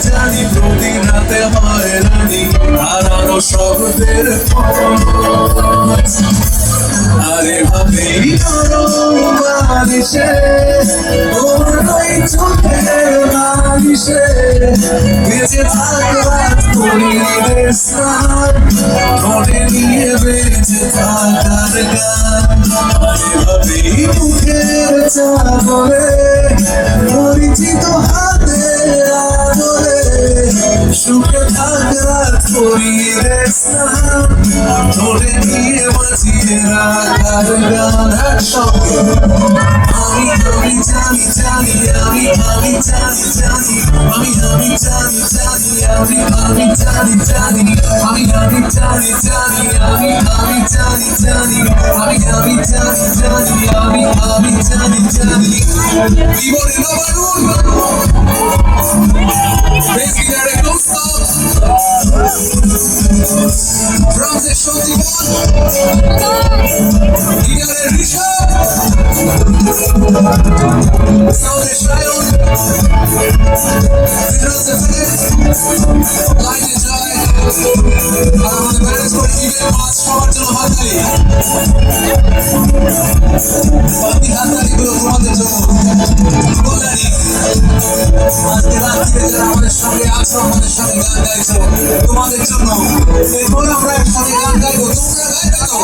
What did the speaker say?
জানি প্রতিদিন রাতে হয়রানি হারানো শব্দের আরে ভাবেই বাদিসে ওই চোখের বাদিসে বেঁচে থাকার করিবে স্নান ধরে নিয়ে বেঁচে থাকার গান আরে ভাবেই মুখের চাদরে পরিচিত হাতে আদরে সুখে থাকার করিবে স্নান ধরে নিয়ে বাঁচিয়ে রাখার গান একসঙ্গে আমি জানি জানি আমি জানি জানি আমি জানি জানি আমি জানি জানি আমি জানি জানি আমি জানি জানি আমি জানি জানি আমি জানি জানি জীবনে নবানুন বেশি গাড়ে প্রস্তাব ড্রামসে সঞ্জীবন গিটারে ঋষভ সাউন্ডে সায়ন ভিজুয়ালসে ফেলেক্স লাইটে জয় আর আমাদের ম্যানেজ করে ইভেন্ট মাস সবার জন্য হাততালি বাকি হাততালিগুলো তোমাদের জন্য বলারি আজকে রাত্রিতে যারা আমাদের সঙ্গে আছো আমাদের সঙ্গে গান গাইছো তোমাদের জন্য এরপর আমরা একসঙ্গে গান গাইবো তোমরা গাইবে তো